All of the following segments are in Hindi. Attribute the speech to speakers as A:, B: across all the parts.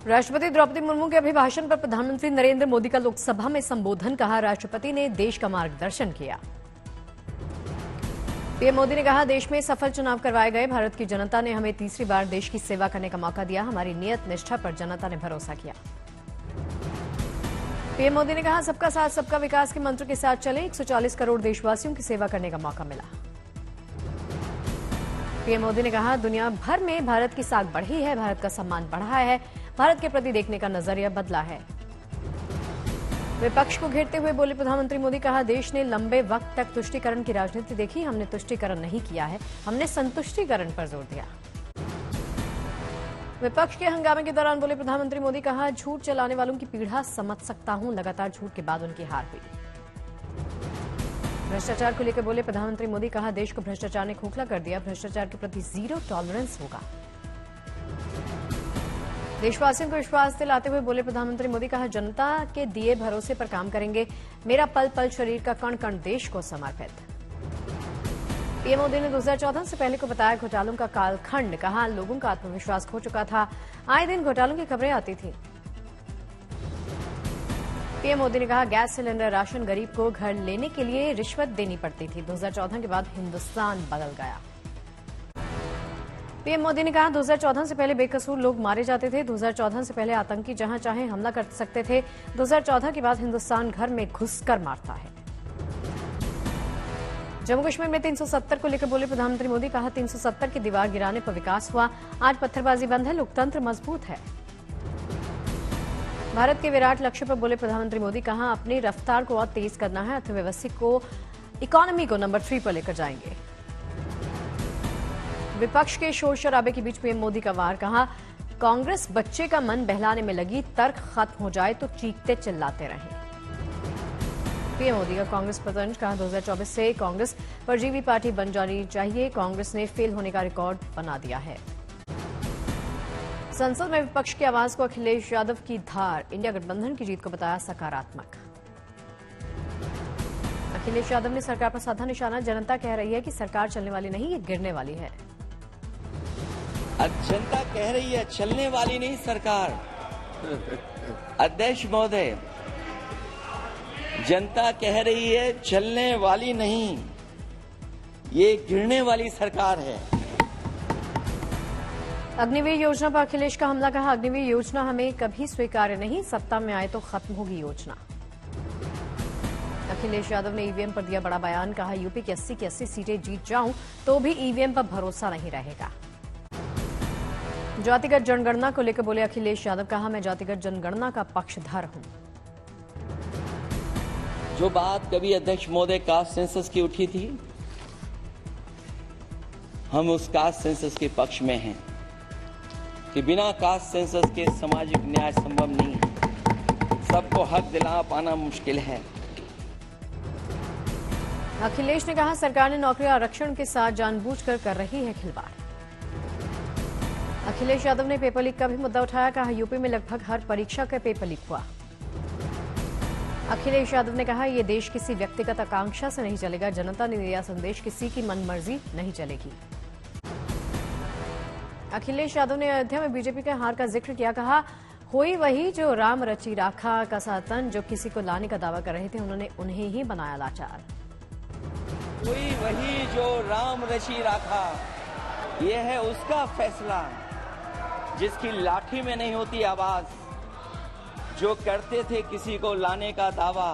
A: राष्ट्रपति द्रौपदी मुर्मू के अभिभाषण पर प्रधानमंत्री नरेंद्र मोदी का लोकसभा में संबोधन। कहा, राष्ट्रपति ने देश का मार्गदर्शन किया। पीएम मोदी ने कहा, देश में सफल चुनाव करवाए गए। भारत की जनता ने हमें तीसरी बार देश की सेवा करने का मौका दिया। हमारी नियत निष्ठा पर जनता ने भरोसा किया। पीएम मोदी ने कहा, सबका साथ सबका विकास के मंत्र के साथ चले। 140 करोड़ देशवासियों की सेवा करने का मौका मिला। पीएम मोदी ने कहा, दुनिया भर में भारत की साख बढ़ी है, भारत का सम्मान बढ़ा है, भारत के प्रति देखने का नजरिया बदला है। विपक्ष को घेरते हुए बोले प्रधानमंत्री मोदी। कहा, देश ने लंबे वक्त तक तुष्टीकरण की राजनीति देखी। हमने तुष्टीकरण नहीं किया है, हमने संतुष्टीकरण पर जोर दिया। विपक्ष के हंगामे के दौरान बोले प्रधानमंत्री मोदी। कहा, झूठ चलाने वालों की पीड़ा समझ सकता हूं। लगातार झूठ के बाद उनकी हार हुई। भ्रष्टाचार को लेकर बोले प्रधानमंत्री मोदी। कहा, देश को भ्रष्टाचार ने खोखला कर दिया। भ्रष्टाचार के प्रति जीरो टॉलरेंस होगा। देशवासियों को विश्वास दिलाते हुए बोले प्रधानमंत्री मोदी। कहा, जनता के दिए भरोसे पर काम करेंगे। मेरा पल पल शरीर का कण कण देश को समर्पित। पीएम मोदी ने 2014 से पहले को बताया घोटालों का कालखंड। कहा, लोगों का आत्मविश्वास खो चुका था। आए दिन घोटालों की खबरें आती थी। पीएम मोदी ने कहा, गैस सिलेंडर राशन गरीब को घर लेने के लिए रिश्वत देनी पड़ती थी। 2014 के बाद हिंदुस्तान बदल गया। पीएम मोदी ने कहा, 2014 से पहले बेकसूर लोग मारे जाते थे। 2014 से पहले आतंकी जहां चाहे हमला कर सकते थे। 2014 के बाद हिंदुस्तान घर में घुसकर मारता है। जम्मू कश्मीर में 370 को लेकर बोले प्रधानमंत्री मोदी। कहा, 370 की दीवार गिराने पर विकास हुआ। आज पत्थरबाजी बंद है, लोकतंत्र मजबूत है। भारत के विराट लक्ष्य पर बोले प्रधानमंत्री मोदी। कहा, अपनी रफ्तार को और तेज करना है। अर्थव्यवस्था को, इकोनॉमी को नंबर 3 पर लेकर जाएंगे। विपक्ष के शोर शराबे के बीच पीएम मोदी का वार। कहा, कांग्रेस बच्चे का मन बहलाने में लगी। तर्क खत्म हो जाए तो चीखते चिल्लाते रहें। पीएम मोदी का कांग्रेस पर तंज। कहा, 2024 से कांग्रेस परजीवी पार्टी बन जानी चाहिए। कांग्रेस ने फेल होने का रिकॉर्ड बना दिया है। संसद में विपक्ष की आवाज को अखिलेश यादव की धार। इंडिया गठबंधन की जीत को बताया सकारात्मक। अखिलेश यादव ने सरकार पर साधा निशाना। जनता कह रही है कि सरकार चलने वाली नहीं, ये गिरने वाली है।
B: जनता कह रही है चलने वाली नहीं सरकार। अध्यक्ष महोदय, जनता कह रही है चलने वाली नहीं, ये गिरने वाली सरकार है।
A: अग्निवीर योजना पर अखिलेश का हमला। कहा, अग्निवीर योजना हमें कभी स्वीकार्य नहीं। सत्ता में आए तो खत्म होगी योजना। अखिलेश यादव ने ईवीएम पर दिया बड़ा बयान। कहा, यूपी की 80 की 80 सीटें जीत जाऊं तो भी ईवीएम पर भरोसा नहीं रहेगा। जातिगत जनगणना को लेकर बोले अखिलेश यादव। कहा, मैं जातिगत जनगणना का पक्षधर हूं।
B: जो बात कभी अध्यक्ष महोदय कास्ट सेंसस की उठी थी, हम उस कास्ट सेंसस के पक्ष में हैं कि बिना कास्ट सेंसस के सामाजिक न्याय संभव नहीं है। सबको हक दिला पाना मुश्किल है।
A: अखिलेश ने कहा, सरकार ने नौकरी आरक्षण के साथ जानबूझकर कर रही है खिलवाड़। अखिलेश यादव ने पेपर लीक का भी मुद्दा उठाया। कहा, यूपी में लगभग हर परीक्षा का पेपर लीक हुआ। अखिलेश यादव ने कहा, यह देश किसी व्यक्तिगत आकांक्षा से नहीं चलेगा। जनता ने दिया संदेश, किसी की मनमर्जी नहीं चलेगी। अखिलेश यादव ने अयोध्या में बीजेपी के हार का जिक्र किया। कहा, हुई वही जो राम रची राखा का सातन, जो किसी को लाने का दावा कर रहे थे उन्होंने उन्हें ही बनाया लाचार।
B: हुई वही जो राम रची राखा, यह है उसका फैसला जिसकी लाठी में नहीं होती आवाज। जो करते थे किसी को लाने का दावा,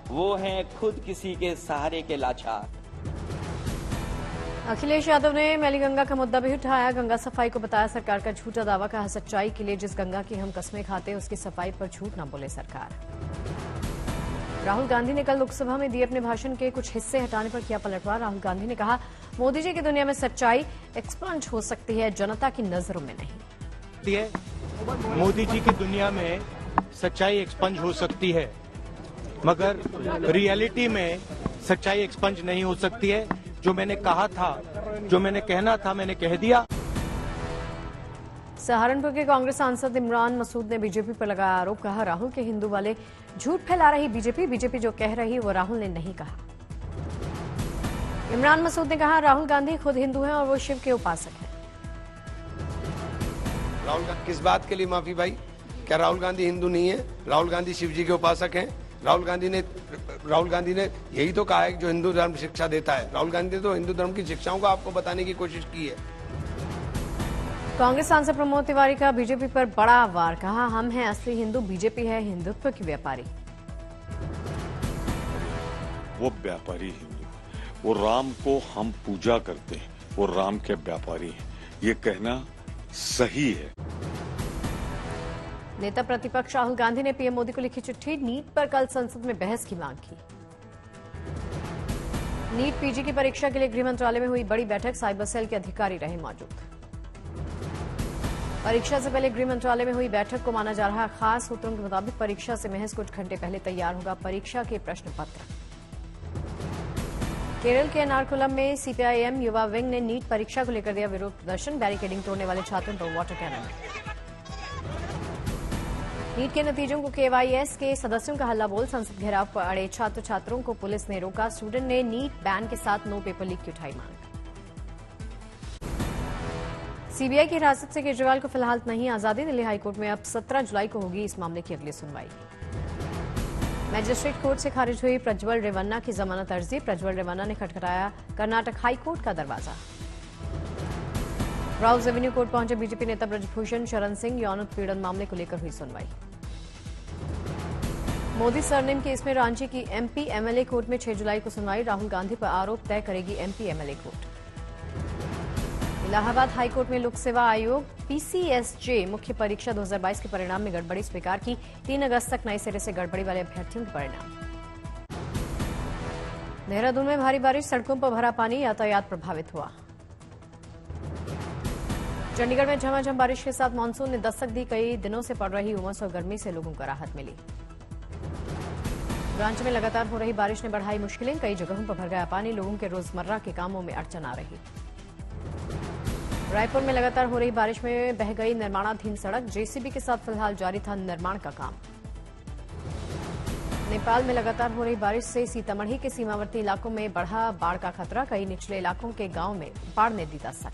B: वो हैं खुद किसी के सहारे के लाचार।
A: अखिलेश यादव ने मैली गंगा का मुद्दा भी उठाया। गंगा सफाई को बताया सरकार का झूठा दावा। कहा, सच्चाई के लिए जिस गंगा की हम कस्में खाते हैं उसकी सफाई पर झूठ न बोले सरकार। राहुल गांधी ने कल लोकसभा में दिए अपने भाषण के कुछ हिस्से हटाने पर किया पलटवार। राहुल गांधी ने कहा, मोदी जी की दुनिया में सच्चाई एक्सपंज हो सकती है, जनता की नजरों में नहीं।
C: मोदी जी की दुनिया में सच्चाई एक्सपंज हो सकती है, मगर रियलिटी में सच्चाई एक्सपंज नहीं हो सकती है। जो मैंने कहा था, जो मैंने कहना था, मैंने कह दिया।
A: सहारनपुर के कांग्रेस सांसद इमरान मसूद ने बीजेपी पर लगाया आरोप। कहा, राहुल के हिंदू वाले झूठ फैला रही बीजेपी जो कह रही वो राहुल ने नहीं कहा। इमरान मसूद ने कहा, राहुल गांधी खुद हिंदू हैं और वो शिव के उपासक हैं।
D: राहुल गांधी किस बात के लिए माफी भाई? क्या राहुल गांधी हिंदू नहीं है? राहुल गांधी शिव जी के उपासक हैं। राहुल गांधी ने यही तो कहा है कि जो हिंदू धर्म शिक्षा देता है। राहुल गांधी ने तो हिंदू धर्म की शिक्षाओं को आपको बताने की कोशिश की है।
A: कांग्रेस सांसद प्रमोद तिवारी का बीजेपी पर बड़ा वार, कहा हम हैं असली हिंदू, बीजेपी है हिंदुत्व की व्यापारी।
E: वो व्यापारी हिंदू, वो राम को हम पूजा करते हैं, वो राम के व्यापारी हैं, ये कहना सही है।
A: नेता प्रतिपक्ष राहुल गांधी ने पीएम मोदी को लिखी चिट्ठी, नीट पर कल संसद में बहस की मांग की। नीट पीजी की परीक्षा के लिए गृह मंत्रालय में हुई बड़ी बैठक, साइबर सेल के अधिकारी रहे मौजूद। परीक्षा से पहले गृह मंत्रालय में हुई बैठक को माना जा रहा खास। सूत्रों के मुताबिक परीक्षा से महज कुछ घंटे पहले तैयार होगा परीक्षा के प्रश्न पत्र। केरल के एर्नाकुलम में सीपीआईएम युवा विंग ने नीट परीक्षा को लेकर दिया विरोध प्रदर्शन, बैरिकेडिंग तोड़ने वाले छात्रों पर वाटर कैनन। नीट के नतीजों को केवाईएस के सदस्यों का हल्ला बोल, संसद घेराव पर अड़े छात्र छात्रों को पुलिस ने रोका। स्टूडेंट ने नीट बैन के साथ नो पेपर लीक की उठाई मांग। सीबीआई की हिरासत से केजरीवाल को फिलहाल नहीं आजादी, दिल्ली हाईकोर्ट में अब 17 जुलाई को होगी इस मामले की अगली सुनवाई। मैजिस्ट्रेट कोर्ट से खारिज हुई प्रज्वल रेवन्ना की जमानत अर्जी, प्रज्वल रेवन्ना ने खटखटाया कर्नाटक हाईकोर्ट का दरवाजा। राउज एवेन्यू कोर्ट पहुंचे बीजेपी नेता ब्रजभूषण शरण सिंह, यौन उत्पीड़न मामले को लेकर हुई सुनवाई। मोदी सरनेम केस में रांची की एमपी एमएलए कोर्ट में 6 जुलाई को सुनवाई, राहुल गांधी पर आरोप तय करेगी MP MLA court. Allahabad high court में लोक सेवा आयोग पीसीएसजे मुख्य परीक्षा 2022 के परिणाम में गड़बड़ी स्वीकार की, 3 अगस्त तक नए सिरे से गड़बड़ी वाले अभ्यर्थियों के परिणाम। देहरादून में भारी बारिश, सड़कों पर भरा पानी, यातायात प्रभावित हुआ। चंडीगढ़ में झमाझम बारिश के साथ मानसून ने दस्तक दी, कई दिनों से पड़ रही उमस और गर्मी से लोगों को राहत मिली। रांची में लगातार हो रही बारिश ने बढ़ाई मुश्किलें, कई जगहों पर भर गया पानी, लोगों के रोजमर्रा के कामों में अड़चन आ रही। रायपुर में लगातार हो रही बारिश में बह गई निर्माणाधीन सड़क, जेसीबी के साथ फिलहाल जारी था निर्माण का काम। नेपाल में लगातार हो रही बारिश से सीतामढ़ी के सीमावर्ती इलाकों में बढ़ा बाढ़ का खतरा, कई निचले इलाकों के गांव में बाढ़ ने दी दस्तक।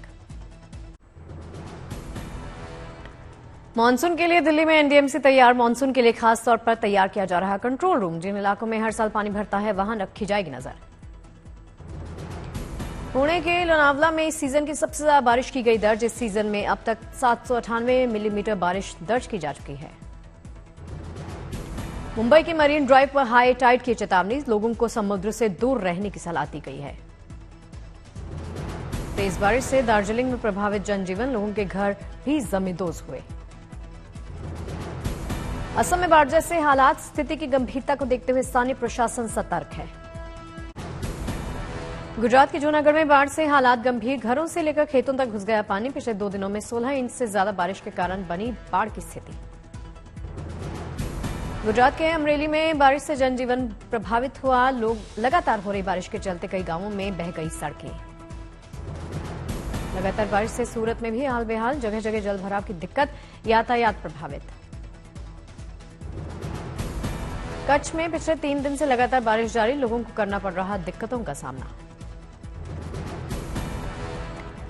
A: मानसून के लिए दिल्ली में एनडीएमसी तैयार, मानसून के लिए खास तौर पर तैयार किया जा रहा कंट्रोल रूम, जिन इलाकों में हर साल पानी भरता है वहां रखी जाएगी नजर। पुणे के लोनावला में इस सीजन की सबसे ज्यादा बारिश की गई दर्ज, इस सीजन में अब तक 798 मिलीमीटर बारिश दर्ज की जा चुकी है। मुंबई की मरीन ड्राइव पर हाई टाइड की चेतावनी, लोगों को समुद्र से दूर रहने की सलाह दी गई है। तेज बारिश से दार्जिलिंग में प्रभावित जनजीवन, लोगों के घर भी जमींदोज हुए। असम में बाढ़ जैसे हालात, स्थिति की गंभीरता को देखते हुए स्थानीय प्रशासन सतर्क है। गुजरात के जूनागढ़ में बाढ़ से हालात गंभीर, घरों से लेकर खेतों तक घुस गया पानी, पिछले 2 दिनों में 16 इंच से ज्यादा बारिश के कारण बनी बाढ़ की स्थिति। गुजरात के अमरेली में बारिश से जनजीवन प्रभावित हुआ, लोग लगातार हो रही बारिश के चलते कई गांवों में बह गई सड़कें। लगातार बारिश से सूरत में भी हाल बेहाल, जगह जगह जलभराव की दिक्कत, यातायात प्रभावित। कच्छ में पिछले 3 दिन से लगातार बारिश जारी, लोगों को करना पड़ रहा दिक्कतों का सामना।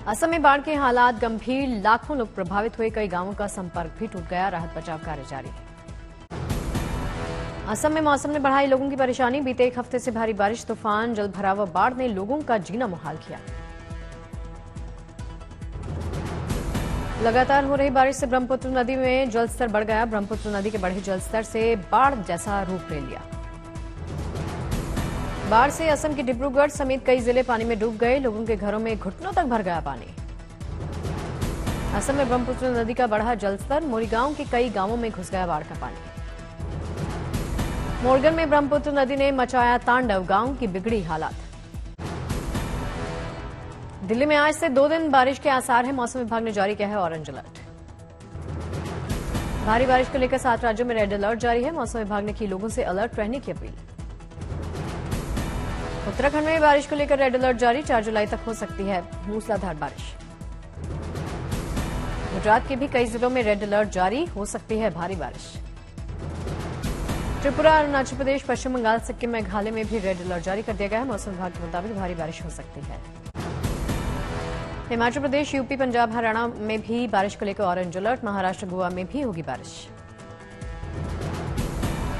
A: असम में बाढ़ के हालात गंभीर, लाखों लोग प्रभावित हुए, कई गांवों का संपर्क भी टूट गया, राहत बचाव कार्य जारी। असम में मौसम ने बढ़ाई लोगों की परेशानी, बीते 1 हफ्ते से भारी बारिश, तूफान, जलभराव और बाढ़ ने लोगों का जीना मुहाल किया। लगातार हो रही बारिश से ब्रह्मपुत्र नदी में जलस्तर बढ़ गया, ब्रह्मपुत्र नदी के बढ़े जलस्तर से बाढ़ जैसा रूप ले लिया। बाढ़ से असम के डिब्रूगढ़ समेत कई जिले पानी में डूब गए, लोगों के घरों में घुटनों तक भर गया पानी। असम में ब्रह्मपुत्र नदी का बढ़ा जलस्तर, मोरीगांव के कई गांवों में घुस गया बाढ़ का पानी। मोरगन में ब्रह्मपुत्र नदी ने मचाया तांडव, गांव की बिगड़ी हालात। दिल्ली में आज से 2 दिन बारिश के आसार हैं, मौसम विभाग ने जारी किया है ऑरेंज अलर्ट। भारी बारिश को लेकर 7 राज्यों में रेड अलर्ट जारी है, मौसम विभाग ने की लोगों से अलर्ट रहने की अपील। उत्तराखंड में बारिश को लेकर रेड अलर्ट जारी, 4 जुलाई तक हो सकती है मूसलाधार बारिश। गुजरात के भी कई जिलों में रेड अलर्ट जारी, हो सकती है भारी बारिश। त्रिपुरा, अरुणाचल प्रदेश, पश्चिम बंगाल, सिक्किम, मेघालय में भी रेड अलर्ट जारी कर दिया गया है, मौसम विभाग के मुताबिक भारी बारिश हो सकती है। हिमाचल प्रदेश, यूपी, पंजाब, हरियाणा में भी बारिश को लेकर ऑरेंज अलर्ट। महाराष्ट्र, गोवा में भी होगी बारिश।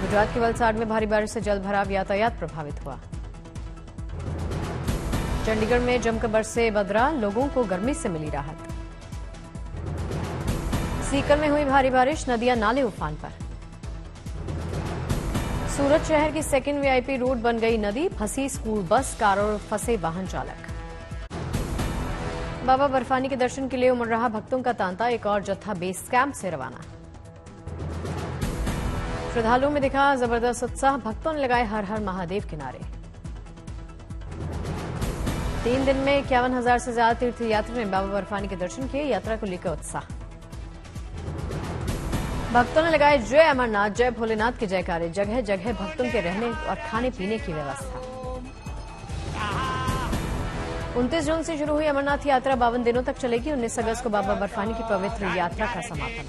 A: गुजरात के वलसाड में भारी बारिश से जल भराव, यातायात प्रभावित हुआ। चंडीगढ़ में जमकर बरसे बदरा, लोगों को गर्मी से मिली राहत। सीकर में हुई भारी बारिश, नदियां नाले उफान पर। सूरत शहर की सेकंड वीआईपी रोड बन गई नदी, फंसी स्कूल बस, कार और फंसे वाहन चालक। बाबा बर्फानी के दर्शन के लिए उमड़ रहा भक्तों का तांता, एक और जत्था बेस कैंप से रवाना। श्रद्धालुओं में दिखा जबरदस्त उत्साह, भक्तों ने लगाए हर हर महादेव के नारे। 3 दिन में 51,000 से ज्यादा तीर्थयात्री ने बाबा बर्फानी के दर्शन किए, यात्रा को लेकर उत्साह। भक्तों ने लगाए जय अमरनाथ, जय भोलेनाथ के जयकारे, जगह जगह भक्तों के रहने और खाने पीने की व्यवस्था। 29 जून से शुरू हुई अमरनाथ यात्रा 52 दिनों तक चलेगी। 19 अगस्त को बाबा बर्फानी की पवित्र यात्रा का समापन।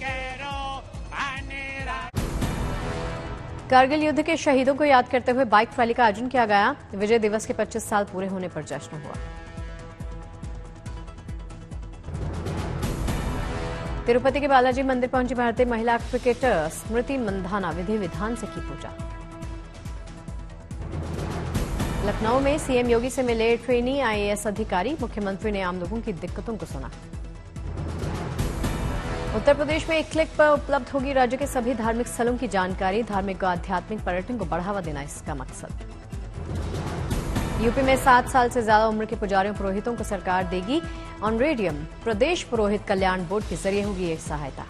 A: कारगिल युद्ध के शहीदों को याद करते हुए बाइक रैली का आयोजन किया गया। विजय दिवस के 25 साल पूरे होने पर जश्न हुआ। तिरुपति के बालाजी मंदिर पहुंची भारतीय महिला क्रिकेटर स्मृति मंधाना, विधि विधान से की पूजा। लखनऊ में सीएम योगी से मिले ट्रेनी आईएएस अधिकारी, मुख्यमंत्री ने आम लोगों की दिक्कतों को सुना। उत्तर प्रदेश में एक क्लिक पर उपलब्ध होगी राज्य के सभी धार्मिक स्थलों की जानकारी, धार्मिक और आध्यात्मिक पर्यटन को बढ़ावा देना इसका मकसद। यूपी में 7 साल से ज्यादा उम्र के पुजारियों पुरोहितों को सरकार देगी ऑनरेडियम, प्रदेश पुरोहित कल्याण बोर्ड के जरिए होगी ये सहायता।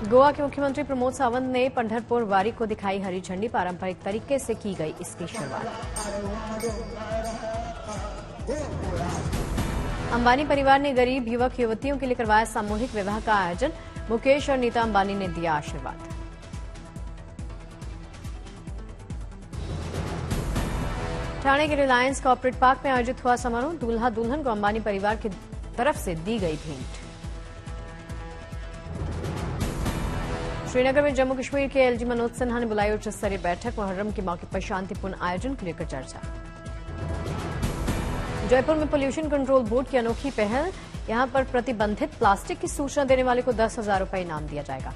A: गोवा के मुख्यमंत्री प्रमोद सावंत ने पंढरपुर वारी को दिखाई हरी झंडी, पारंपरिक तरीके से की गई इसकी शुरुआत। अंबानी परिवार ने गरीब युवक युवतियों के लिए करवाया सामूहिक विवाह का आयोजन, मुकेश और नीता अंबानी ने दिया आशीर्वाद। ठाणे के रिलायंस कॉर्पोरेट पार्क में आयोजित हुआ समारोह, दूल्हा दुल्हन को अंबानी परिवार की तरफ से दी गई भेंट। श्रीनगर में जम्मू कश्मीर के एलजी मनोज सिन्हा ने बुलाई उच्च स्तरीय बैठक, मुहर्रम के मौके पर शांतिपूर्ण आयोजन को लेकर चर्चा। जयपुर में पोल्यूशन कंट्रोल बोर्ड की अनोखी पहल, यहां पर प्रतिबंधित प्लास्टिक की सूचना देने वाले को 10,000 रुपये इनाम दिया जाएगा।